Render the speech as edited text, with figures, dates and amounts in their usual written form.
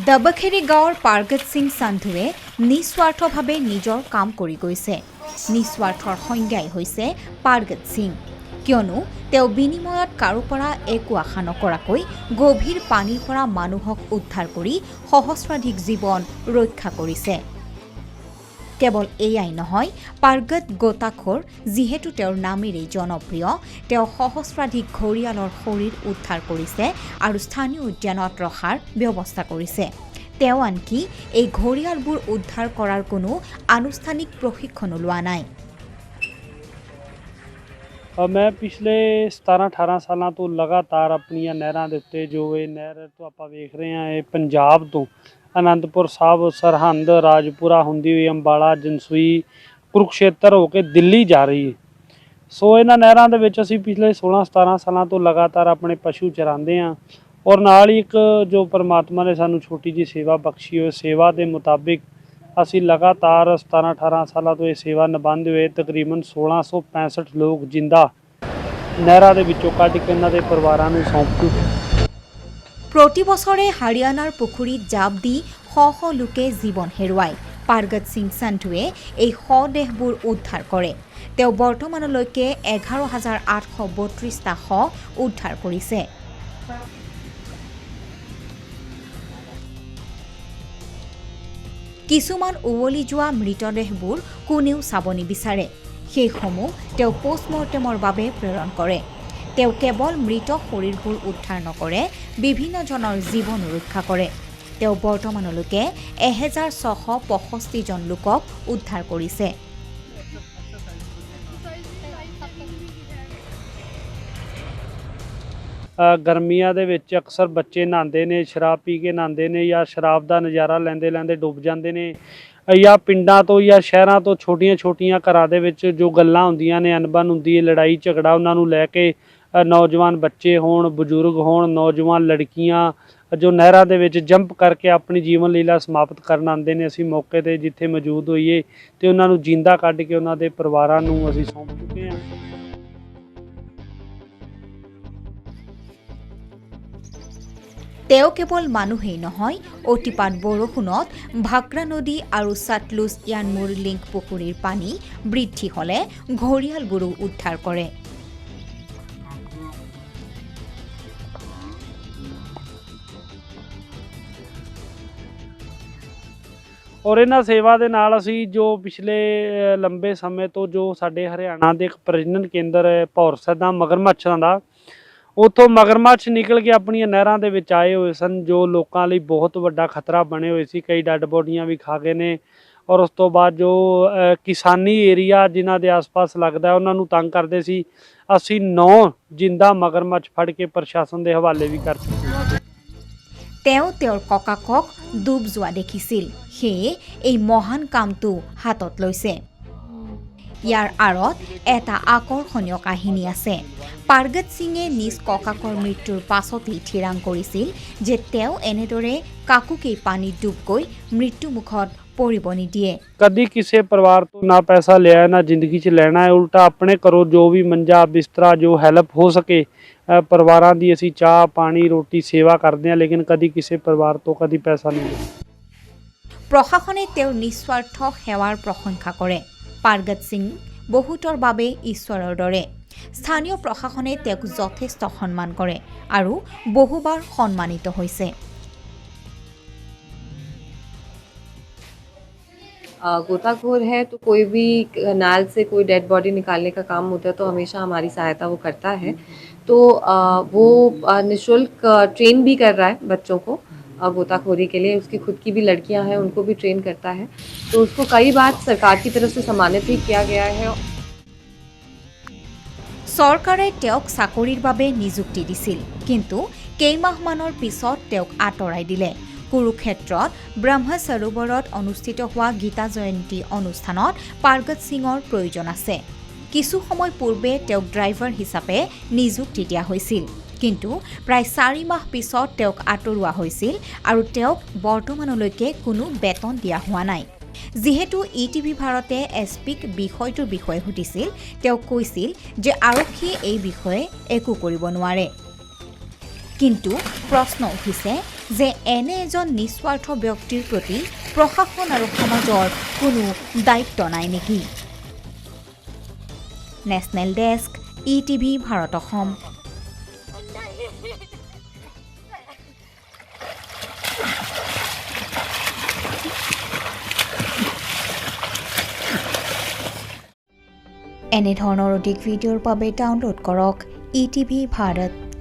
দবখেৰী গাঁৱৰ পাৰ্গত সিং সান্ধুৱে নিস্বাৰ্থভাৱে নিজৰ কাম কৰি গৈছে। নিস্বাৰ্থৰ সংজ্ঞাই হৈছে পাৰ্গত সিং, কিয়নো তেওঁ বিনিময়ত কাৰো পৰা একো আশা নকৰাকৈ গভীৰ পানীৰ পৰা মানুহক উদ্ধাৰ কৰি সহস্ৰাধিক জীৱন ৰক্ষা কৰিছে। কেৱল এয়াই নহয়, পাৰ্গত গোতাখোৰ যিহেতু তেওঁৰ নামেৰেই জনপ্ৰিয়, তেওঁ সহস্ৰাধিক ঘৰিয়ালৰ শৰীৰ উদ্ধাৰ কৰিছে আৰু স্থানীয় উদ্যানত ৰখাৰ ব্যৱস্থা কৰিছে। তেওঁ আনকি এই ঘৰিয়ালবোৰ উদ্ধাৰ কৰাৰ কোনো আনুষ্ঠানিক প্ৰশিক্ষণো লোৱা নাই। मैं पिछले 17-18 ਸਾਲਾਂ ਤੋਂ ਲਗਾਤਾਰ ਆਪਣੀਆਂ ਨਹਿਰਾਂ ਦੇ ਉੱਤੇ ਜੋ ਇਹ ਨਹਿਰ ਤੋਂ ਆਪਾਂ ਵੇਖ ਰਹੇ ਹਾਂ, ਇਹ ਪੰਜਾਬ ਤੋਂ ਅਨੰਦਪੁਰ ਸਾਹਿਬ, ਸਰਹੰਦ, ਰਾਜਪੁਰਾ ਹੁੰਦੀ ਹੋਈ ਅੰਬਾਲਾ, ਜਨਸੂਈ, ਕੁਰੂਕਸ਼ੇਤਰ ਹੋ ਕੇ ਦਿੱਲੀ ਜਾ ਰਹੀ ਹੈ। ਸੋ ਇਹਨਾਂ ਨਹਿਰਾਂ ਦੇ ਵਿੱਚ ਅਸੀਂ ਪਿਛਲੇ 16-17 ਸਾਲਾਂ ਤੋਂ ਲਗਾਤਾਰ ਆਪਣੇ ਪਸ਼ੂ ਚਰਾਉਂਦੇ ਹਾਂ ਔਰ ਨਾਲ ਹੀ ਇੱਕ ਜੋ ਪਰਮਾਤਮਾ ਨੇ ਸਾਨੂੰ ਛੋਟੀ ਜਿਹੀ ਸੇਵਾ ਬਖਸ਼ੀ ਹੋਈ, ਸੇਵਾ ਦੇ ਮੁਤਾਬਿਕ ਅਸੀਂ ਲਗਾਤਾਰ 17-18 ਸਾਲਾਂ ਤੋਂ ਇਹ ਸੇਵਾ ਨਿਭਾਉਂਦੇ ਹੋਏ ਤਕਰੀਬਨ 1665 ਲੋਕ ਜਿੰਦਾ ਨਹਿਰਾਂ ਦੇ ਵਿੱਚੋਂ ਕੱਢ ਕੇ ਇਹਨਾਂ ਦੇ ਪਰਿਵਾਰਾਂ ਨੂੰ ਸੌਂਪ ਦਿੱਤੇ। প্ৰতি বছৰে হাৰিয়ানাৰ পুখুৰীত জাপ দি শ শ লোকে জীৱন হেৰুৱায়। পাৰ্গত সিং সান্ধুৱে এই শদেহবোৰ উদ্ধাৰ কৰে। তেওঁ বৰ্তমানলৈকে 11,832টা শ উদ্ধাৰ কৰিছে। কিছুমান উৱলি যোৱা মৃতদেহবোৰ কোনেও চাব নিবিচাৰে। সেইসমূহ তেওঁ পোষ্টমৰ্টেমৰ বাবে প্ৰেৰণ কৰে। তেওঁ কেৱল মৃত শৰীৰবোৰ উদ্ধাৰ নকৰে, বিভিন্নজনৰ জীৱন ৰক্ষা কৰে। তেওঁ বৰ্তমানলৈকে 1665জন লোকক উদ্ধাৰ কৰিছে। ਗਰਮੀਆਂ ਦੇ ਵਿੱਚ ਅਕਸਰ ਬੱਚੇ ਨਹਾਉਂਦੇ ਨੇ, ਸ਼ਰਾਬ ਪੀ ਕੇ ਨਹਾਉਂਦੇ ਨੇ ਜਾਂ ਸ਼ਰਾਬ ਦਾ ਨਜ਼ਾਰਾ ਲੈਂਦੇ ਲੈਂਦੇ ਡੁੱਬ ਜਾਂਦੇ ਨੇ, ਜਾਂ ਪਿੰਡਾਂ ਤੋਂ ਜਾਂ ਸ਼ਹਿਰਾਂ ਤੋਂ ਛੋਟੀਆਂ ਘਰਾਂ ਦੇ ਵਿੱਚ ਜੋ ਗੱਲਾਂ ਹੁੰਦੀਆਂ ਨੇ, ਅਣਬਣ ਹੁੰਦੀ ਹੈ, ਲੜਾਈ ਝਗੜਾ, ਉਹਨਾਂ ਨੂੰ ਲੈ ਕੇ ਨੌਜਵਾਨ ਬੱਚੇ ਹੋਣ, ਬਜ਼ੁਰਗ ਹੋਣ, ਨੌਜਵਾਨ ਲੜਕੀਆਂ ਜੋ ਨਹਿਰਾਂ ਦੇ ਵਿੱਚ ਜੰਪ ਕਰਕੇ ਆਪਣੀ ਜੀਵਨ ਲੀਲਾ ਸਮਾਪਤ ਕਰਨ ਆਉਂਦੇ ਨੇ। ਅਸੀਂ ਮੌਕੇ 'ਤੇ ਜਿੱਥੇ ਮੌਜੂਦ ਹੋਈਏ ਤੇ ਉਹਨਾਂ ਨੂੰ ਜਿੰਦਾ ਕੱਢ ਕੇ ਉਹਨਾਂ ਦੇ ਪਰਿਵਾਰਾਂ ਨੂੰ ਅਸੀਂ ਸੌਂਪ ਚੁੱਕੇ ਹਾਂ। তেওঁ কেৱল মানুহেই নহয়, অতিপাত বৰষুণত ভাক্ৰা নদী আৰু চাটলুজ ইয়ানমুৰ লিংক পুখুৰীৰ পানী বৃদ্ধি হ'লে ঘৰিয়ালবোৰো উদ্ধাৰ কৰে। ਔਰ ਇਹਨਾਂ ਸੇਵਾ ਦੇ ਨਾਲ ਅਸੀਂ ਜੋ ਪਿਛਲੇ ਲੰਬੇ ਸਮੇਂ ਤੋਂ ਜੋ ਸਾਡੇ ਹਰਿਆਣਾ ਦੇ ਇੱਕ ਪ੍ਰਜਨਨ ਕੇਂਦਰ ਹੈ ਭੌਰਸਦਾ ਮਗਰਮੱਛਾਂ ਦਾ, ਉੱਥੋਂ ਮਗਰਮੱਛ ਨਿਕਲ ਕੇ ਆਪਣੀਆਂ ਨਹਿਰਾਂ ਦੇ ਵਿੱਚ ਆਏ ਹੋਏ ਸਨ, ਜੋ ਲੋਕਾਂ ਲਈ ਬਹੁਤ ਵੱਡਾ ਖਤਰਾ ਬਣੇ ਹੋਏ ਸੀ। ਕਈ ਡੈੱਡ ਬੋਡੀਆਂ ਵੀ ਖਾ ਗਏ ਨੇ ਔਰ ਉਸ ਤੋਂ ਬਾਅਦ ਜੋ ਕਿਸਾਨੀ ਏਰੀਆ ਜਿਨ੍ਹਾਂ ਦੇ ਆਸ-ਪਾਸ ਲੱਗਦਾ ਉਹਨਾਂ ਨੂੰ ਤੰਗ ਕਰਦੇ ਸੀ। ਅਸੀਂ 9 ਜਿੰਦਾ ਮਗਰਮੱਛ ਫੜ ਕੇ ਪ੍ਰਸ਼ਾਸਨ ਦੇ ਹਵਾਲੇ ਵੀ ਕਰ ਚੁੱਕੇ ਹਾਂ। তেওঁ তেওঁৰ ককাকক ডুব যোৱা দেখিছিল, সেয়ে এই মহান কামটো হাতত লৈছে। ইয়াৰ আঁৰত এটা আকৰ্ষণীয় কাহিনী আছে। পাৰ্গত সিঙে নিজ ককাকৰ মৃত্যুৰ পাছতেই থিৰাং কৰিছিল যে তেওঁ এনেদৰে কাকোকেই পানীত ডুব গৈ মৃত্যুমুখত পৰিব নিদিয়ে। ਕਦੀ ਕਿਸੇ ਪਰਿਵਾਰ ਤੋਂ ਨਾ ਪੈਸਾ ਲਿਆ ਨਾ ਜ਼ਿੰਦਗੀ 'ਚ ਲੈਣਾ ਹੈ, ਉਲਟਾ ਆਪਣੇ ਘਰੋਂ ਜੋ ਵੀ ਮੰਜਾ ਬਿਸਤਰਾ ਜੋ ਹੈਲਪ ਹੋ ਸਕੇ ਪਰਿਵਾਰਾਂ ਦੀ ਅਸੀਂ ਚਾਹ ਪਾਣੀ ਰੋਟੀ ਸੇਵਾ ਕਰਦੇ ਹਾਂ, ਲੇਕਿਨ ਕਦੀ ਕਿਸੇ ਪਰਿਵਾਰ ਤੋਂ ਕਦੀ ਪੈਸਾ ਨਹੀਂ ਲਿਆ। প্ৰশাসনে তেওঁৰ নিস্বাৰ্থ সেৱাৰ প্ৰশংসা কৰে। পাৰ্গত সিং বহুতৰ বাবে ঈশ্বৰৰ দৰে। স্থানীয় প্ৰশাসনে তেওঁক যথেষ্ট সন্মান কৰে আৰু বহুবাৰ সন্মানিত হৈছে। गोताखोर है तो कोई भी नाल से कोई डेड बॉडी निकालने का काम होता है तो हमेशा हमारी सहायता वो करता है। तो वो निःशुल्क ट्रेन भी कर रहा है बच्चों को गोताखोरी के लिए। उसकी खुद की भी लड़कियां हैं, उनको भी ट्रेन करता है। तो उसको कई बार सरकार की तरफ से सम्मानित भी किया गया है। চৰকাৰে তেওঁক চাকৰিৰ বাবে নিযুক্তি দিছিল, কিন্তু কেইমাহমানৰ পিছত তেওঁক আঁতৰাই দিলে। কুৰুক্ষেত্ৰত ব্ৰহ্মসৰোবৰত অনুষ্ঠিত হোৱা গীতা জয়ন্তী অনুষ্ঠানত পাৰ্গত সিঙৰ প্ৰয়োজন আছে। কিছু সময় পূৰ্বে তেওঁক ড্ৰাইভাৰ হিচাপে নিযুক্তি দিয়া হৈছিল, কিন্তু প্ৰায় 4 মাহ পিছত তেওঁক আঁতৰোৱা হৈছিল আৰু তেওঁক বৰ্তমানলৈকে কোনো বেতন দিয়া হোৱা নাই। যিহেতু ETV ভাৰতে এছপিক বিষয়টোৰ বিষয়ে সুধিছিল, তেওঁ কৈছিল যে আৰক্ষীয়ে এই বিষয়ে একো কৰিব নোৱাৰে। কিন্তু প্ৰশ্ন উঠিছে যে এনে এজন নিস্বাৰ্থ ব্যক্তিৰ প্ৰতি প্ৰশাসন আৰু সমাজৰ কোনো দায়িত্ব নাই নেকি? National desk, ETV Bharat Assam. এনেধৰণৰ অধিক ভিডিঅ'ৰ বাবে ডাউনলোড কৰক ETV ভাৰত।